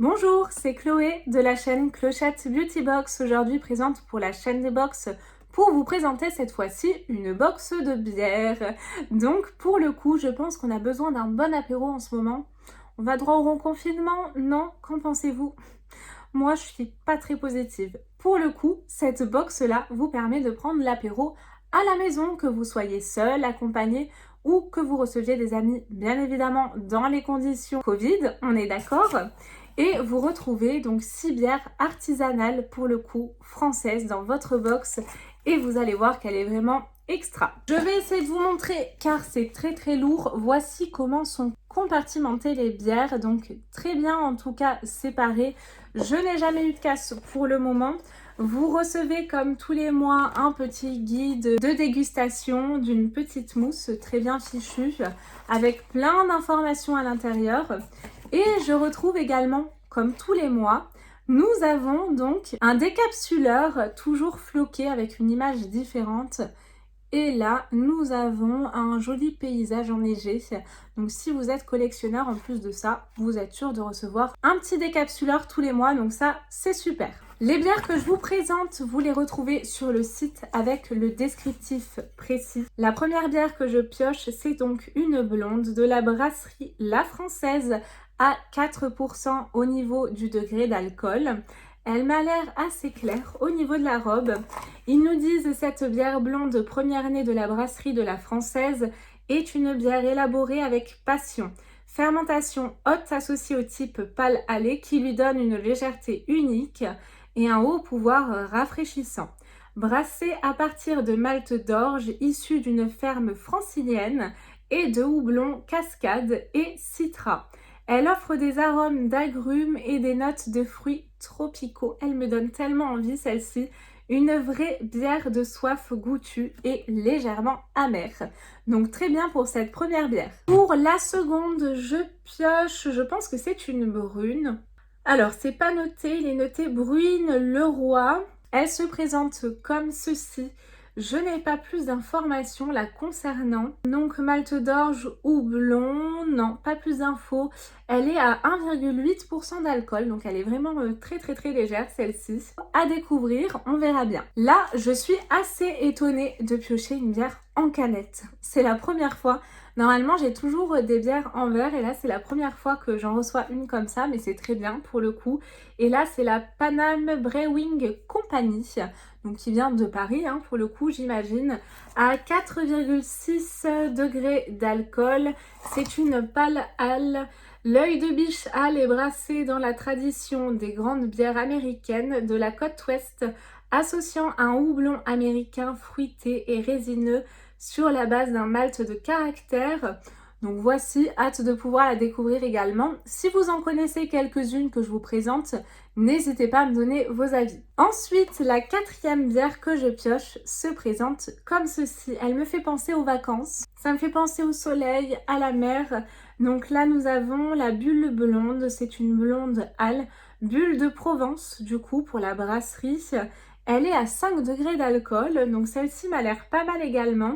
Bonjour, c'est Chloé de la chaîne Clochette Beauty Box, aujourd'hui présente pour la chaîne des box pour vous présenter cette fois-ci une box de bière. Donc pour le coup, je pense qu'on a besoin d'un bon apéro en ce moment. On va droit au reconfinement? Non, qu'en pensez-vous? Moi, je suis pas très positive. Pour le coup, cette box-là vous permet de prendre l'apéro à la maison, que vous soyez seul, accompagné ou que vous receviez des amis, bien évidemment dans les conditions Covid, on est d'accord. Et vous retrouvez donc 6 bières artisanales, pour le coup françaises, dans votre box et vous allez voir qu'elle est vraiment extra. Je vais essayer de vous montrer car c'est très lourd. Voici comment sont compartimentées les bières, donc très bien en tout cas séparées. Je n'ai jamais eu de casse pour le moment. Vous recevez comme tous les mois un petit guide de dégustation d'une petite mousse très bien fichue avec plein d'informations à l'intérieur. Et je retrouve également, comme tous les mois, nous avons donc un décapsuleur toujours floqué avec une image différente. Et là, nous avons un joli paysage enneigé. Donc si vous êtes collectionneur, en plus de ça, vous êtes sûr de recevoir un petit décapsuleur tous les mois. Donc ça, c'est super. Les bières que je vous présente, vous les retrouvez sur le site avec le descriptif précis. La première bière que je pioche, c'est donc une blonde de la brasserie La Française à 4% au niveau du degré d'alcool. Elle m'a l'air assez claire au niveau de la robe. Ils nous disent cette bière blonde première née de la brasserie de La Française est une bière élaborée avec passion. Fermentation haute associée au type pale allée qui lui donne une légèreté unique et un haut pouvoir rafraîchissant. Brassée à partir de malt d'orge issu d'une ferme francilienne et de houblon cascade et citra. Elle offre des arômes d'agrumes et des notes de fruits tropicaux. Elle me donne tellement envie celle-ci. Une vraie bière de soif goûtue et légèrement amère. Donc très bien pour cette première bière. Pour la seconde, je pioche, je pense que c'est une brune. Alors c'est pas noté, il est noté Bruine Leroy. Elle se présente comme ceci. Je n'ai pas plus d'informations la concernant. Donc malt d'orge ou blond, non, pas plus d'infos. Elle est à 1,8% d'alcool, donc elle est vraiment très légère celle-ci. À découvrir, on verra bien. Là, je suis assez étonnée de piocher une bière en canette. C'est la première fois. Normalement, j'ai toujours des bières en verre et là, c'est la première fois que j'en reçois une comme ça, mais c'est très bien pour le coup. Et là, c'est la Paname Brewing Company, donc qui vient de Paris, hein, pour le coup, j'imagine, à 4,6 degrés d'alcool. C'est une pale ale. L'œil de biche ale est brassé dans la tradition des grandes bières américaines de la côte ouest, associant un houblon américain fruité et résineux sur la base d'un malt de caractère. Donc voici, hâte de pouvoir la découvrir également. Si vous en connaissez quelques-unes que je vous présente, n'hésitez pas à me donner vos avis. Ensuite, la quatrième bière que je pioche se présente comme ceci. Elle me fait penser aux vacances. Ça me fait penser au soleil, à la mer. Donc là, nous avons la Bulle Blonde. C'est une blonde ale. Bulle de Provence, du coup, pour la brasserie. Elle est à 5 degrés d'alcool. Donc celle-ci m'a l'air pas mal également.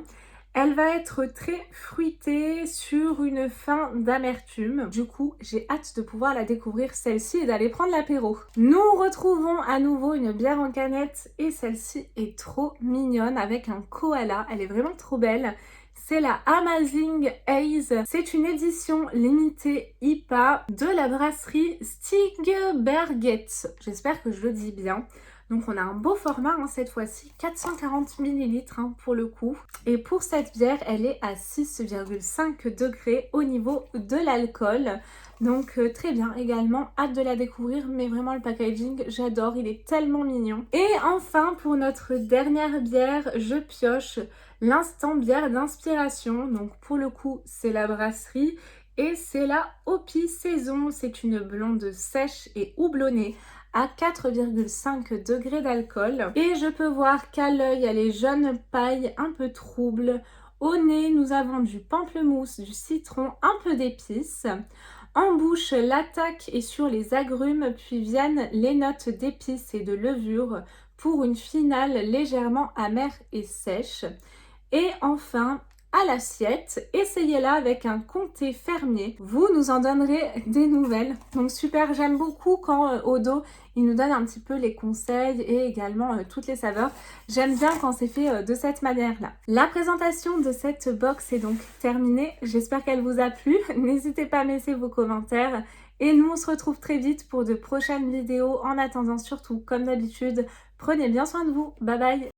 Elle va être très fruitée sur une fin d'amertume. Du coup, j'ai hâte de pouvoir la découvrir celle-ci et d'aller prendre l'apéro. Nous retrouvons à nouveau une bière en canette et celle-ci est trop mignonne avec un koala. Elle est vraiment trop belle. C'est la Amazing Haze. C'est une édition limitée IPA de la brasserie Stigberget. J'espère que je le dis bien. Donc on a un beau format hein, cette fois-ci, 440 ml hein, pour le coup. Et pour cette bière, elle est à 6,5 degrés au niveau de l'alcool. Donc très bien également, hâte de la découvrir, mais vraiment le packaging, j'adore, il est tellement mignon. Et enfin, pour notre dernière bière, je pioche l'instant bière d'inspiration. Donc pour le coup, c'est la brasserie et c'est la Hopi Saison. C'est une blonde sèche et houblonnée à 4,5 degrés d'alcool. Et je peux voir qu'à l'œil, elle est jaune paille, un peu trouble. Au nez, nous avons du pamplemousse, du citron, un peu d'épices. En bouche, l'attaque est sur les agrumes, puis viennent les notes d'épices et de levure pour une finale légèrement amère et sèche. Et enfin, à l'assiette. Essayez-la avec un comté fermier. Vous nous en donnerez des nouvelles. Donc super, j'aime beaucoup quand au dos, il nous donne un petit peu les conseils et également toutes les saveurs. J'aime bien quand c'est fait de cette manière-là. La présentation de cette box est donc terminée. J'espère qu'elle vous a plu. N'hésitez pas à me laisser vos commentaires. Et nous, on se retrouve très vite pour de prochaines vidéos. En attendant, surtout, comme d'habitude, prenez bien soin de vous. Bye bye!